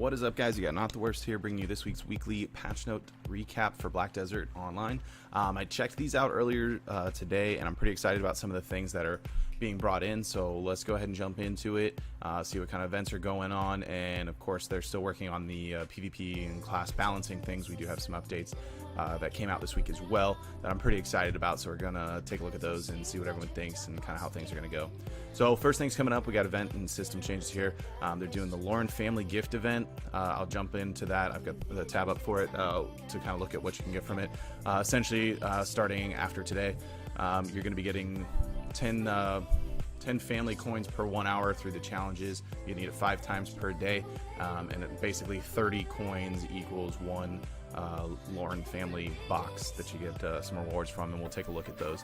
What is up, guys? You got NotTheWorst here, bringing you this week's weekly patch note recap for Black Desert Online. I checked these out earlier today, and I'm pretty excited about some of the things that are being brought in. So let's go ahead and jump into it, see what kind of events are going on, and of course they're still working on the PvP and class balancing things. We do have some updates that came out this week as well that I'm pretty excited about, so we're gonna take a look at those and see what everyone thinks and kind of how things are gonna go. So first things coming up, we got event and system changes here. They're doing the Lauren family gift event. I'll jump into that. I've got the tab up for it to kind of look at what you can get from it. Essentially, starting after today, you're going to be getting 10 family coins per 1 hour through the challenges. You need it 5 times per day, and basically 30 coins equals one Lauren family box that you get some rewards from, and we'll take a look at those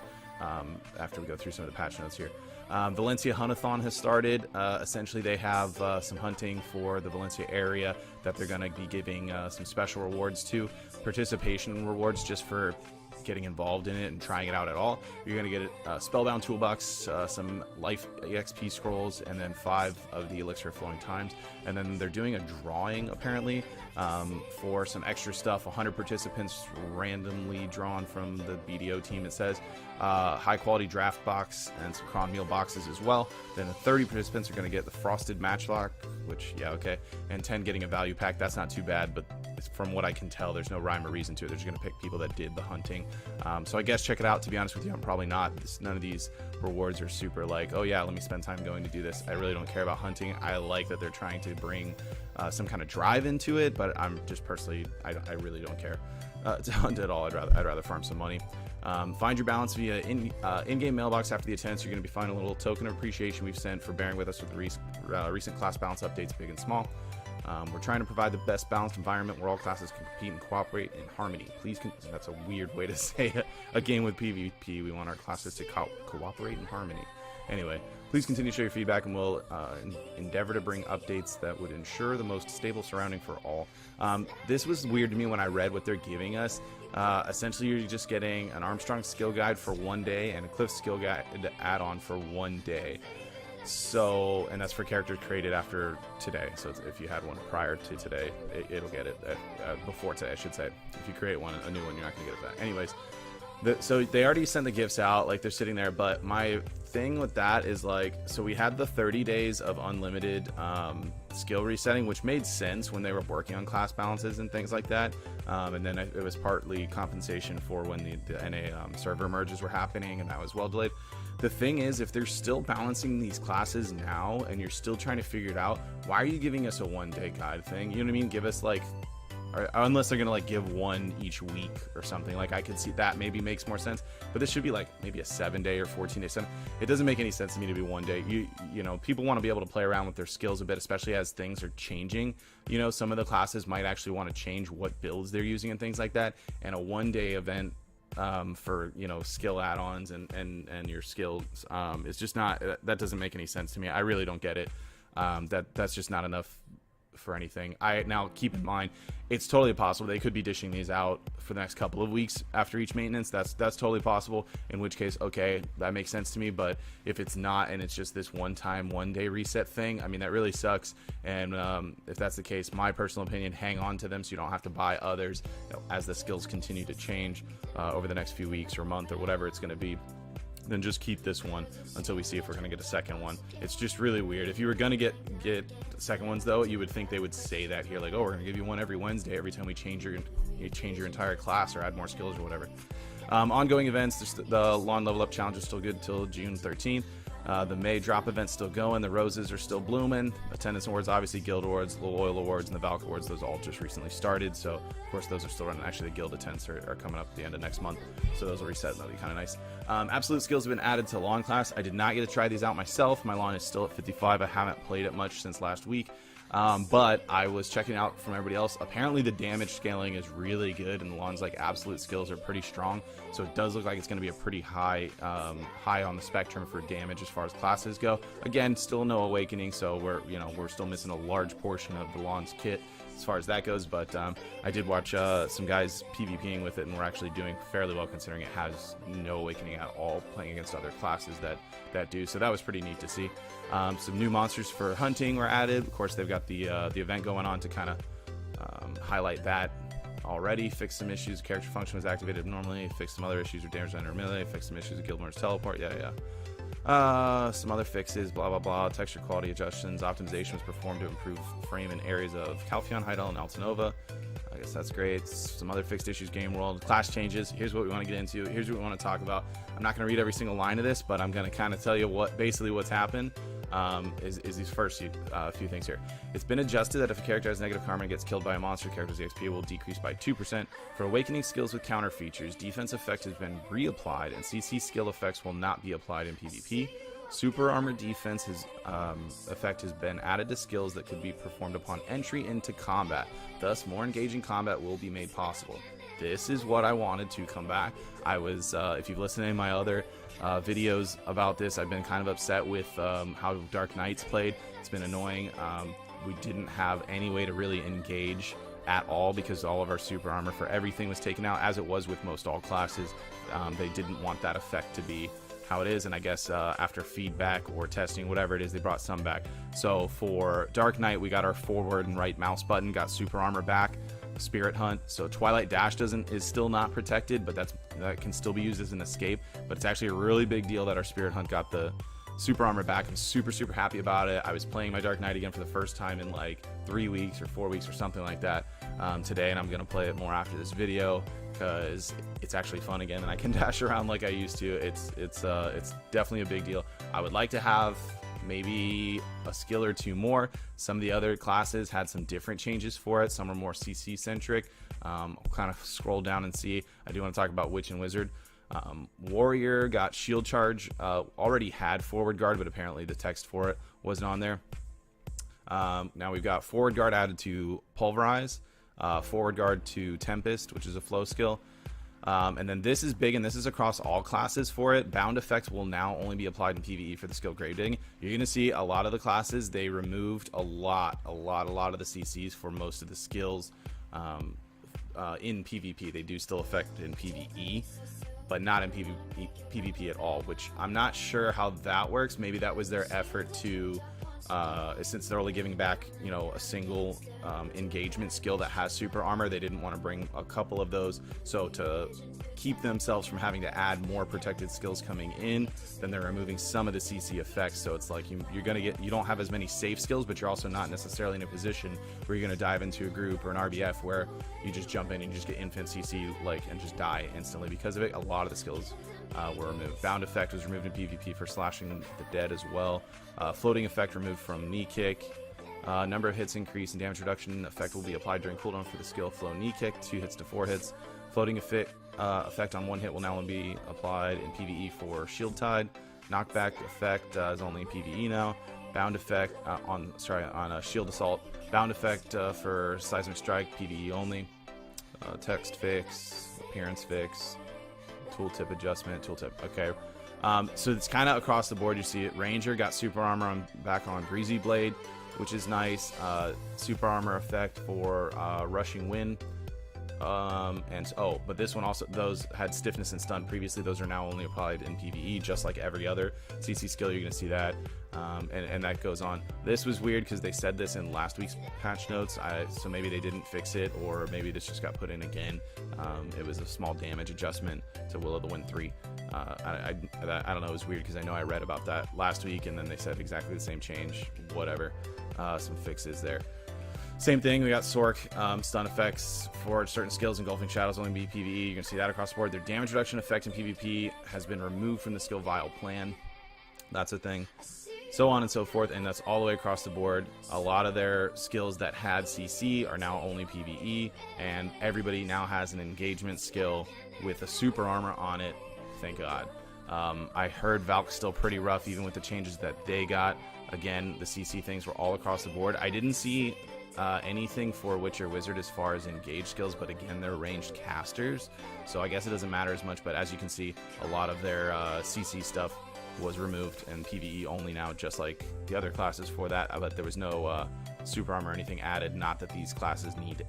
after we go through some of the patch notes here. Valencia Huntathon has started. Essentially, they have some hunting for the Valencia area that they're going to be giving some special rewards to. Participation rewards just for getting involved in it and trying it out at all. You're going to get a Spellbound Toolbox, some Life EXP scrolls, and then 5 of the Elixir Flowing Times. And then they're doing a drawing, apparently, for some extra stuff. 100 participants randomly drawn from the BDO team, it says. High quality draft box and some cron meal boxes as well. Then 30 participants are going to get the Frosted Matchlock, which, yeah, okay. And 10 getting a value pack. That's not too bad, but from what I can tell, there's no rhyme or reason to it. They're just going to pick people that did the hunting. So I guess check it out. To be honest with you, I'm probably not. None of these rewards are super like, oh yeah, let me spend time going to do this. I really don't care about hunting. I like that they're trying to bring some kind of drive into it, but I'm just personally, I really don't care to hunt at all. I'd rather farm some money. Find your balance via in-game mailbox. After the attendance, you're going to be finding a little token of appreciation we've sent for bearing with us with the recent class balance updates, big and small. We're trying to provide the best balanced environment where all classes can compete and cooperate in harmony. Please, that's a weird way to say a game with PvP. We want our classes to cooperate in harmony. Anyway, please continue to share your feedback, and we'll endeavor to bring updates that would ensure the most stable surrounding for all. This was weird to me when I read what they're giving us. Essentially, you're just getting an Armstrong skill guide for 1 day and a Cliff skill guide add-on for 1 day. So, and that's for characters created after today. So if you had one prior to today, it'll get it before today, I should say. If you create one, a new one, you're not gonna get it back. Anyways, so they already sent the gifts out, like they're sitting there. But my thing with that is like, so we had the 30 days of unlimited skill resetting, which made sense when they were working on class balances and things like that. And then it was partly compensation for when the NA server merges were happening, and that was well delayed. The thing is, if they're still balancing these classes now and you're still trying to figure it out, why are you giving us a 1-day guide thing? You know what I mean? Give us like, unless they're gonna like give one each week or something. Like, I could see that maybe makes more sense, but this should be like maybe a 7-day or 14-day. It doesn't make any sense to me to be 1 day. You know, people want to be able to play around with their skills a bit, especially as things are changing. You know, some of the classes might actually want to change what builds they're using and things like that. And a 1-day event for, you know, skill add-ons and your skills is just not, that doesn't make any sense to me. I really don't get it. That's just not enough for anything. Now keep in mind, it's totally possible they could be dishing these out for the next couple of weeks after each maintenance. That's totally possible, in which case, okay, that makes sense to me. But if it's not, and it's just this one-time 1-day reset thing, I mean, that really sucks. And if that's the case, my personal opinion, hang on to them so you don't have to buy others, you know, as the skills continue to change over the next few weeks or month or whatever it's going to be. Then just keep this one until we see if we're going to get a second one. It's just really weird. If you were going to get second ones, though, you would think they would say that here, like, oh, we're going to give you one every Wednesday every time we change your entire class or add more skills or whatever. Ongoing events, the Lawn Level Up Challenge is still good till June 13th. The May drop event's still going. The roses are still blooming. Attendance awards, obviously, guild awards, Little Oil awards, and the Valk awards, those all just recently started. So, of course, those are still running. Actually, the guild attendance are coming up at the end of next month. So those will reset, and that'll be kind of nice. Absolute skills have been added to lawn class. I did not get to try these out myself. My lawn is still at 55. I haven't played it much since last week. But I was checking out from everybody else. Apparently the damage scaling is really good, and the lawn's like absolute skills are pretty strong. So it does look like it's going to be a pretty high on the spectrum for damage as far as classes go. Again, still no awakening, so we're still missing a large portion of the lawn's kit as far as that goes, but I did watch some guys PvPing with it, and we're actually doing fairly well considering it has no awakening at all, playing against other classes that do. So that was pretty neat to see. Some new monsters for hunting were added. Of course, they've got the event going on to kind of highlight that already. Fixed some issues. Character function was activated normally. Fixed some other issues with damage under melee. Fixed some issues with Guildmore's teleport. Some other fixes, blah blah blah. Texture quality adjustments, optimization was performed to improve frame in areas of Calpheon, Heidel, and Altanova. I guess that's great. Some other fixed issues, game world, class changes. Here's what we want to get into. Here's what we want to talk about. I'm not going to read every single line of this, but I'm going to kind of tell you basically what's happened. Is these first few things here. It's been adjusted that if a character has negative karma and gets killed by a monster, character's XP will decrease by 2%. For awakening skills with counter features, defense effect has been reapplied, and CC skill effects will not be applied in PvP. Super armor defense effect has been added to skills that could be performed upon entry into combat. Thus, more engaging combat will be made possible. This is what I wanted to come back. I was, if you've listened to my other videos about this, I've been kind of upset with how Dark Knights played. It's been annoying. We didn't have any way to really engage at all because all of our super armor for everything was taken out, as it was with most all classes. They didn't want that effect to be how it is, and I guess after feedback or testing, whatever it is, they brought some back. So for Dark Knight, we got our forward and right mouse button, got super armor back. Spirit Hunt, so Twilight Dash is still not protected, but that can still be used as an escape. But it's actually a really big deal that our Spirit Hunt got the super armor back. I'm super happy about it. I was playing my Dark Knight again for the first time in like 3 weeks or 4 weeks or something like that today, and I'm gonna play it more after this video because it's actually fun again, and I can dash around like I used to. It's definitely a big deal. I would like to have maybe a skill or two more. Some of the other classes had some different changes for it. Some are more CC centric. I'll kind of scroll down and see. I do want to talk about Witch and Wizard. Warrior got shield charge, already had forward guard, but apparently the text for it wasn't on there. Now we've got forward guard added to Pulverize, forward guard to Tempest, which is a flow skill. And then this is big, and this is across all classes for it. Bound effects will now only be applied in PvE for the skill Grave Digging. You're going to see a lot of the classes, they removed a lot of the CCs for most of the skills in PvP. They do still affect in PvE, but not in PvP at all, which I'm not sure how that works. Maybe that was their effort to, since they're only giving back, a single engagement skill that has super armor, they didn't want to bring a couple of those. So to keep themselves from having to add more protected skills coming in, then they're removing some of the CC effects. So it's like you don't have as many safe skills, but you're also not necessarily in a position where you're going to dive into a group or an RBF where you just jump in and you just get infinite CC and just die instantly because of it. A lot of the skills were removed. Bound effect was removed in PvP for slashing the dead as well. Floating effect removed from knee kick. Number of hits increase and damage reduction effect will be applied during cooldown for the skill Flow Knee Kick, 2 hits to 4 hits. Floating effect on 1 hit will now only be applied in PvE for Shield Tide. Knockback effect is only in PvE now. Bound effect on Shield Assault. Bound effect for Seismic Strike, PvE only. Text fix, appearance fix, tooltip adjustment, tooltip. Okay. So it's kind of across the board. You see it. Ranger got super armor back on Breezy Blade, which is nice. Super armor effect for Rushing Wind. But this one also, those had stiffness and stun previously. Those are now only applied in PvE, just like every other CC skill. You're going to see that. And that goes on. This was weird because they said this in last week's patch notes, so maybe they didn't fix it, or maybe this just got put in again. It was a small damage adjustment to Will of the Wind 3. I don't know, it was weird because I know I read about that last week, and then they said exactly the same change, whatever. Some fixes there. Same thing, we got Sork, stun effects for certain skills, engulfing shadows only be PvE. You're going to see that across the board. Their damage reduction effect in PvP has been removed from the skill Vial plan. That's a thing. So on and so forth, and that's all the way across the board. A lot of their skills that had CC are now only PvE, and everybody now has an engagement skill with a super armor on it. Thank God. I heard Valk's still pretty rough, even with the changes that they got. Again, the CC things were all across the board. I didn't see anything for Witcher Wizard as far as engage skills, but again, they're ranged casters, so I guess it doesn't matter as much. But as you can see, a lot of their CC stuff was removed and PvE only now, just like the other classes for that. But there was no super armor or anything added. Not that these classes need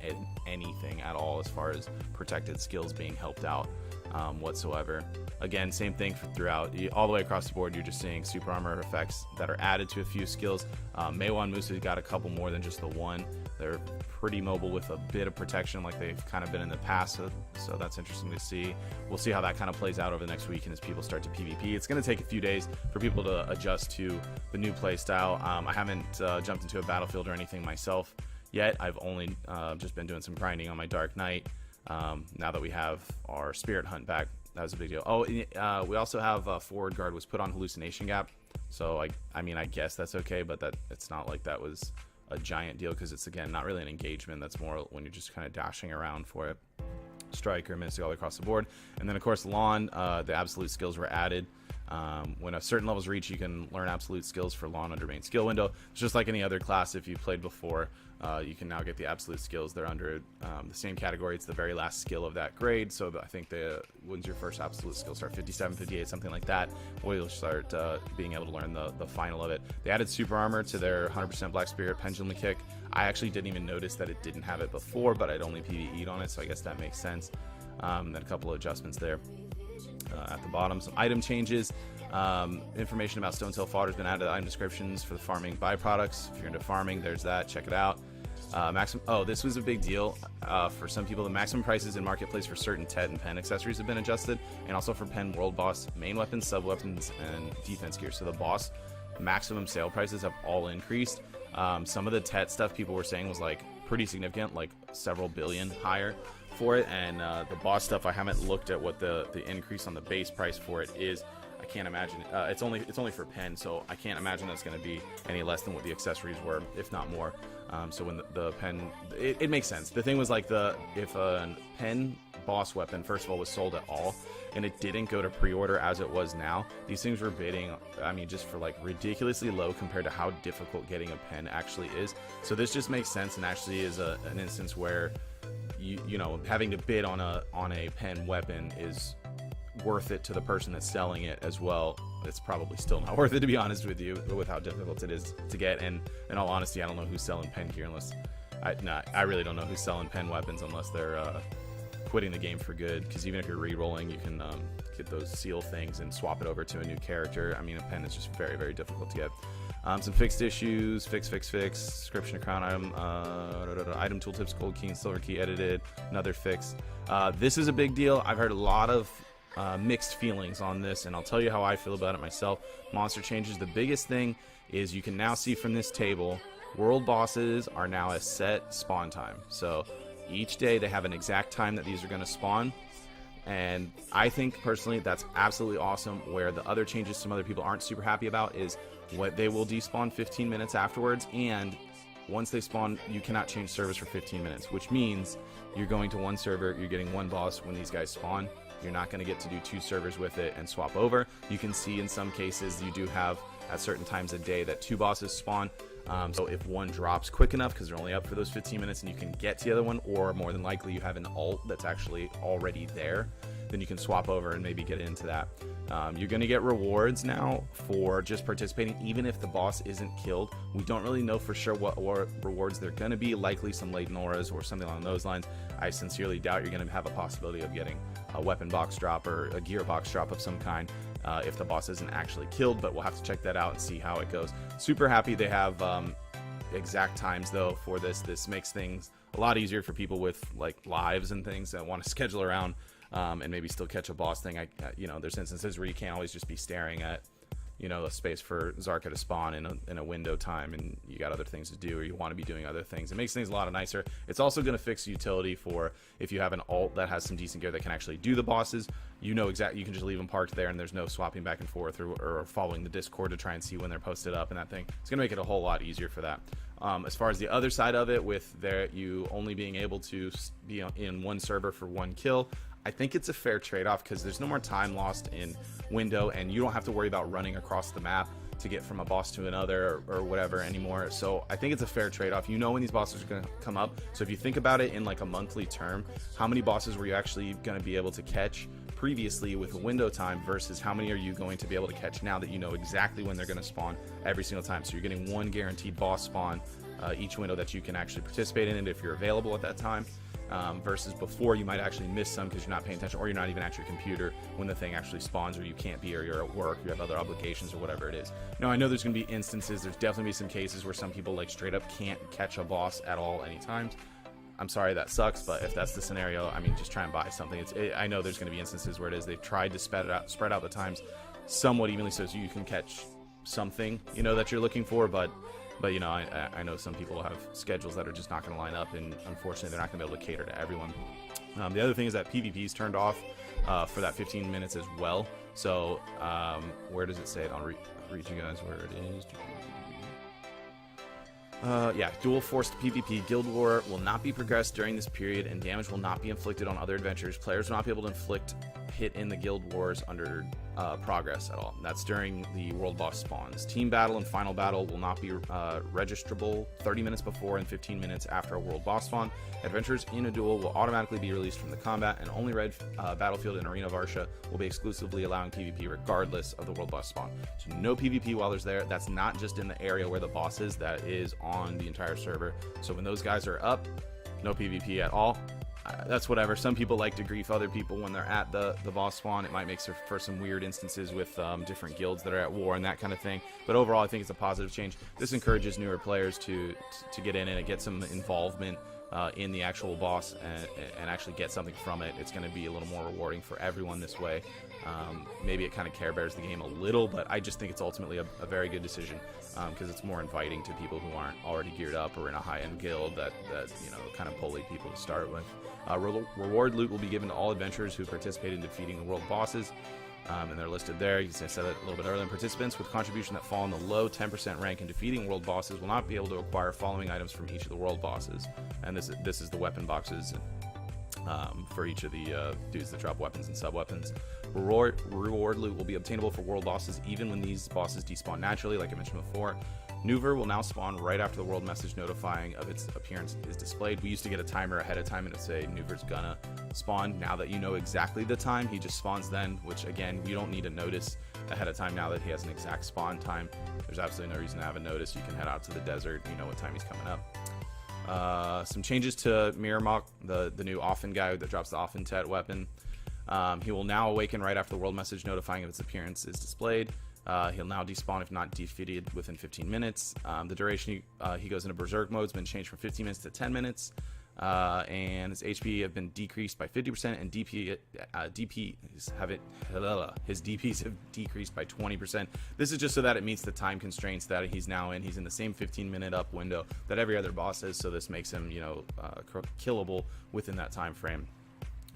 anything at all as far as protected skills being helped out whatsoever. Again, same thing throughout, all the way across the board. You're just seeing super armor effects that are added to a few skills. Meiwa and Musa got a couple more than just the one. They're pretty mobile with a bit of protection like they've kind of been in the past, so that's interesting to see. We'll see how that kind of plays out over the next week and as people start to PvP. It's going to take a few days for people to adjust to the new play style. I haven't jumped into a battlefield or anything myself yet. I've only just been doing some grinding on my Dark Knight. Now that we have our Spirit Hunt back, that was a big deal. Oh, we also have forward guard was put on hallucination gap, so I mean I guess that's okay, but that it's not like that was a giant deal because it's again not really an engagement. That's more when you're just kind of dashing around for it. Striker, Mystic, all across the board, and then of course Lawn, the absolute skills were added. When a certain levels reach, you can learn absolute skills for Lawn under main skill window. It's just like any other class. If you've played before, you can now get the absolute skills. They're under the same category. It's the very last skill of that grade. So I think when's your first absolute skill start? 57, 58, something like that. Or you'll start being able to learn the final of it. They added super armor to their 100% Black Spirit pendulum kick. I actually didn't even notice that it didn't have it before, but I'd only PvE'd on it, so I guess that makes sense. Then a couple of adjustments there. At the bottom, some item changes. Information about Stone Tail fodder has been added to the item descriptions for the farming byproducts. If you're into farming, there's that. Check it out. This was a big deal for some people. The maximum prices in marketplace for certain TET and pen accessories have been adjusted, and also for pen world boss main weapons, sub weapons, and defense gear. So the boss maximum sale prices have all increased. Some of the TET stuff people were saying was like pretty significant, like several billion higher for it, and the boss stuff I haven't looked at what the increase on the base price for it is. I can't imagine it's only for pen, so I can't imagine that's going to be any less than what the accessories were, if not more. So when the pen, it makes sense. The thing was like if a pen boss weapon first of all was sold at all and it didn't go to pre-order as it was now, these things were bidding, I mean, just for like ridiculously low compared to how difficult getting a pen actually is. So this just makes sense and actually is an instance where you know, having to bid on a pen weapon is worth it to the person that's selling it as well. It's probably still not worth it, to be honest with you, with how difficult it is to get. And in all honesty, I don't know who's selling pen gear unless I really don't know who's selling pen weapons unless they're quitting the game for good, because even if you're re-rolling, you can get those seal things and swap it over to a new character. I mean, a pen is just very, very difficult to get. Some fixed issues, fix, description of crown item, item tooltips, gold key and silver key edited, another fix. This is a big deal. I've heard a lot of mixed feelings on this, and I'll tell you how I feel about it myself. Monster changes. The biggest thing is you can now see from this table, world bosses are now a set spawn time. So each day they have an exact time that these are going to spawn, and I think personally that's absolutely awesome. Where the other changes some other people aren't super happy about is what they will despawn 15 minutes afterwards, and once they spawn you cannot change servers for 15 minutes, which means you're going to one server, you're getting one boss when these guys spawn. You're not going to get to do two servers with it and swap over. You can see in some cases you do have at certain times a day that two bosses spawn. So if one drops quick enough because they're only up for those 15 minutes and you can get to the other one, or more than likely you have an ult that's actually already there, then you can swap over and maybe get into that. You're going to get rewards now for just participating, even if the boss isn't killed. We don't really know for sure what rewards they're going to be. Likely some latent auras or something along those lines. I sincerely doubt you're going to have a possibility of getting a weapon box drop or a gear box drop of some kind if the boss isn't actually killed, but we'll have to check that out and see how it goes. Super happy they have exact times though for this. This makes things a lot easier for people with like lives and things that want to schedule around and maybe still catch a boss thing. You know, there's instances where you can't always just be staring at, you know, a space for Zarka to spawn in a window time, and you got other things to do, or you want to be doing other things. It makes things a lot nicer. It's also going to fix utility for if you have an ult that has some decent gear that can actually do the bosses. You know exactly, you can just leave them parked there, and there's no swapping back and forth or following the Discord to try and see when they're posted up and that thing. It's going to make it a whole lot easier for that. As far as the other side of it, with you only being able to be in one server for one kill, I think it's a fair trade-off because there's no more time lost in window, and you don't have to worry about running across the map to get from a boss to another or whatever anymore. So I think it's a fair trade-off. You know when these bosses are going to come up. So if you think about it in like a monthly term, how many bosses were you actually going to be able to catch previously with a window time versus how many are you going to be able to catch now that you know exactly when they're going to spawn every single time? So you're getting one guaranteed boss spawn each window that you can actually participate in it if you're available at that time. Versus before, you might actually miss some because you're not paying attention, or you're not even at your computer when the thing actually spawns, or you can't be, or you're at work, you have other obligations, or whatever it is. Now, I know there's going to be instances, there's definitely be some cases where some people like straight up can't catch a boss at all anytime. I'm sorry, that sucks, but if that's the scenario, I mean, just try and buy something. I know there's going to be instances where it is they've tried to spread out the times somewhat evenly so you can catch something, you know, that you're looking for, but you know, I know some people have schedules that are just not going to line up, and unfortunately they're not going to be able to cater to everyone. The other thing is that PvP is turned off for that 15 minutes as well. So where does it say it? I'll read you guys where it is. Yeah, dual forced PvP Guild War will not be progressed during this period, and damage will not be inflicted on other adventurers. Players will not be able to inflict hit in the Guild Wars under progress at all. That's during the world boss spawns. Team battle and final battle will not be registrable 30 minutes before and 15 minutes after a world boss spawn. Adventurers in a duel will automatically be released from the combat, and only Red Battlefield and Arena Varsha will be exclusively allowing PvP regardless of the world boss spawn. So no PvP while there's there. That's not just in the area where the boss is, that is on the entire server. So when those guys are up, no PvP at all. That's whatever. Some people like to grief other people when they're at the boss spawn. It might make for some weird instances with different guilds that are at war and that kind of thing. But overall, I think it's a positive change. This encourages newer players to get in and get some involvement in the actual boss and actually get something from it. It's going to be a little more rewarding for everyone this way. Maybe it kind of care bears the game a little, but I just think it's ultimately a very good decision because it's more inviting to people who aren't already geared up or in a high-end guild that you know, kind of bully people to start with. Reward loot will be given to all adventurers who participate in defeating the world bosses, and they're listed there. You said that a little bit earlier. Participants with contribution that fall in the low 10% rank in defeating world bosses will not be able to acquire following items from each of the world bosses, and this is the weapon boxes for each of the dudes that drop weapons and sub-weapons. Reward loot will be obtainable for world bosses even when these bosses despawn naturally, like I mentioned before. Nuver will now spawn right after the world message notifying of its appearance is displayed. We used to get a timer ahead of time and it'd say Nuver's gonna spawn. Now that you know exactly the time, he just spawns then, which again, you don't need a notice ahead of time now that he has an exact spawn time. There's absolutely no reason to have a notice. You can head out to the desert, you know what time he's coming up. Some changes to Miramok, the new Offen guy that drops the Offentet weapon. He will now awaken right after the world message notifying of its appearance is displayed. He'll now despawn if not defeated within 15 minutes. The duration he goes into Berserk mode has been changed from 15 minutes to 10 minutes. And his HP have been decreased by 50%, and his DPs have decreased by 20%. This is just so that it meets the time constraints that he's now in. He's in the same 15-minute up window that every other boss is, so this makes him, you know, killable within that time frame,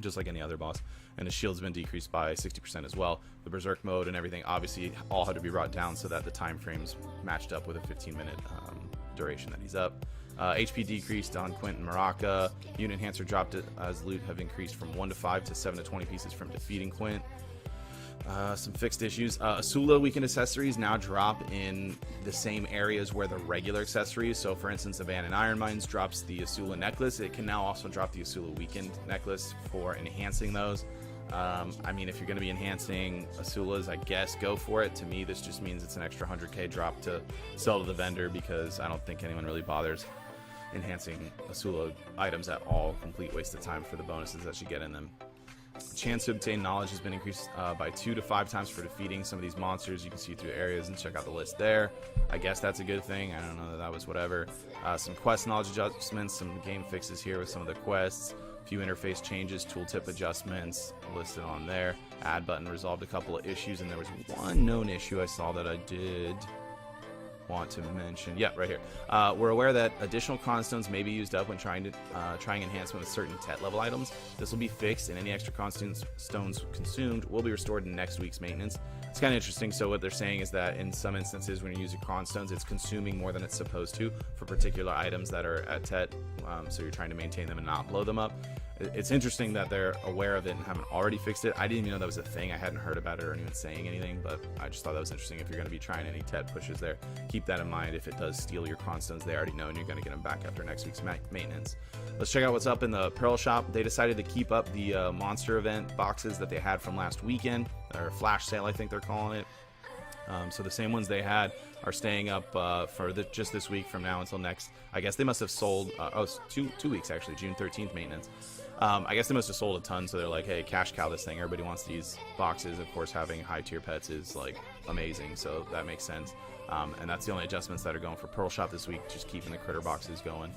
just like any other boss. And his shield's been decreased by 60% as well. The Berserk mode and everything obviously all had to be brought down so that the time frames matched up with a 15-minute duration that he's up. HP decreased on Quint and Maraka. Unit enhancer dropped as loot have increased from 1 to 5 to 7 to 20 pieces from defeating Quint. Some fixed issues. Asula weakened accessories now drop in the same areas where the regular accessories. So for instance, Abandoned Iron Mines drops the Asula necklace. It can now also drop the Asula weakened necklace for enhancing those. I mean, if you're going to be enhancing Asulas, I guess go for it. To me, this just means it's an extra 100k drop to sell to the vendor, because I don't think anyone really bothers enhancing Asula items at all. Complete waste of time for the bonuses that you get in them. Chance to obtain knowledge has been increased by 2 to 5 times for defeating some of these monsters. You can see through areas and check out the list there. I guess that's a good thing. I don't know, that was whatever. Some quest knowledge adjustments, some game fixes here with some of the quests. A few interface changes, tooltip adjustments listed on there. Add button resolved a couple of issues, and there was one known issue I saw that I did want to mention. Yeah, right here. We're aware that additional Constones may be used up when trying enhancement with certain Tet level items. This will be fixed, and any extra Constones consumed will be restored in next week's maintenance. It's kind of interesting. So what they're saying is that in some instances when you're using Constones, it's consuming more than it's supposed to for particular items that are at Tet, so you're trying to maintain them and not blow them up. It's interesting that they're aware of it and haven't already fixed it. I didn't even know that was a thing. I hadn't heard about it or anyone saying anything, but I just thought that was interesting. If you're going to be trying any Tet pushes there, keep that in mind. If it does steal your Constones, they already know, and you're going to get them back after next week's maintenance. Let's check out what's up in the Pearl Shop. They decided to keep up the monster event boxes that they had from last weekend, or flash sale, I think they're calling it. So the same ones they had are staying up for just this week from now until next. I guess they must have sold, two weeks actually, June 13th maintenance. I guess they must have sold a ton, so they're like, hey, cash cow this thing. Everybody wants these boxes. Of course, having high tier pets is like amazing, so that makes sense. And that's the only adjustments that are going for Pearl Shop this week, just keeping the critter boxes going.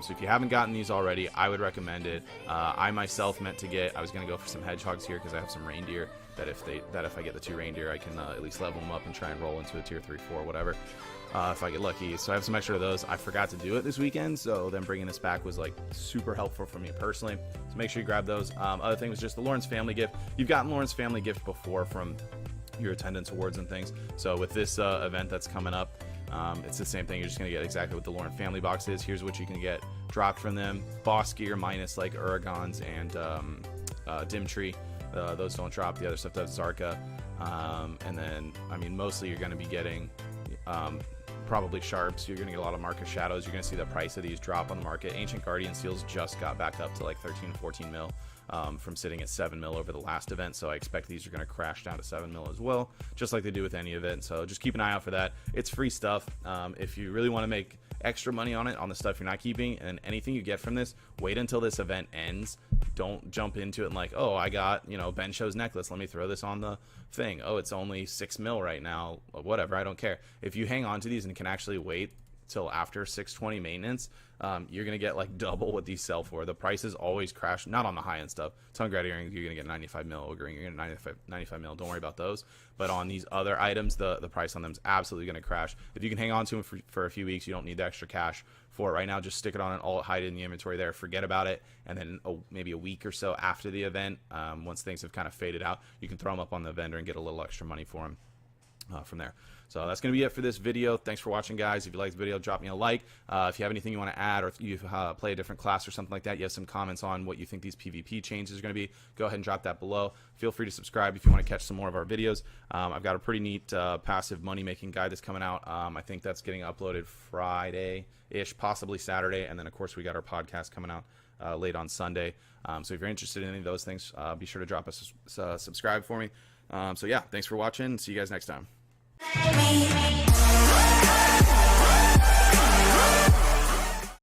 So if you haven't gotten these already, I would recommend it. I myself meant to get, I was going to go for some hedgehogs here because I have some reindeer that if I get the 2 reindeer, I can at least level them up and try and roll into a tier 3, 4, whatever. If I get lucky. So I have some extra of those. I forgot to do it this weekend, so then bringing this back was like super helpful for me personally. So make sure you grab those. Other thing was just the Lawrence family gift. You've gotten Lawrence family gift before from your attendance awards and things. So with this event that's coming up, it's the same thing. You're just going to get exactly what the Lawrence family box is. Here's what you can get dropped from them. Boss gear minus like Uragons and Dimtree. Those don't drop. The other stuff does. Zarka. And then, I mean, mostly you're going to be getting probably sharps. You're going to get a lot of Marcus Shadows. You're going to see the price of these drop on the market. Ancient Guardian Seals just got back up to like 13 14 mil from sitting at 7 mil over the last event. So I expect these are going to crash down to 7 mil as well, just like they do with any event. So just keep an eye out for that. It's free stuff. If you really want to make extra money on it, on the stuff you're not keeping, and anything you get from this, wait until this event ends. Don't jump into it and like, oh, I got, Ben Show's necklace, let me throw this on the thing. Oh, it's only 6 mil right now, whatever, I don't care. If you hang on to these and can actually wait till after 620 maintenance, you're gonna get like double what these sell for. The prices always crash, not on the high end stuff. Tongue Grad earrings, you're gonna get 95 mil. Ogre ring, you're gonna get 95 mil. Don't worry about those. But on these other items, the price on them is absolutely gonna crash. If you can hang on to them for a few weeks, you don't need the extra cash for it right now. Just stick it on and all hide it in the inventory there. Forget about it, and then maybe a week or so after the event, once things have kind of faded out, you can throw them up on the vendor and get a little extra money for them. From there. So that's going to be it for this video. Thanks for watching, guys. If you liked the video, drop me a like. If you have anything you want to add, or if you play a different class or something like that, you have some comments on what you think these PvP changes are going to be, go ahead and drop that below. Feel free to subscribe if you want to catch some more of our videos. I've got a pretty neat passive money-making guide that's coming out. I think that's getting uploaded Friday-ish, possibly Saturday, and then, of course, we got our podcast coming out late on Sunday. So if you're interested in any of those things, be sure to drop a subscribe for me. So, yeah, thanks for watching. See you guys next time. Me.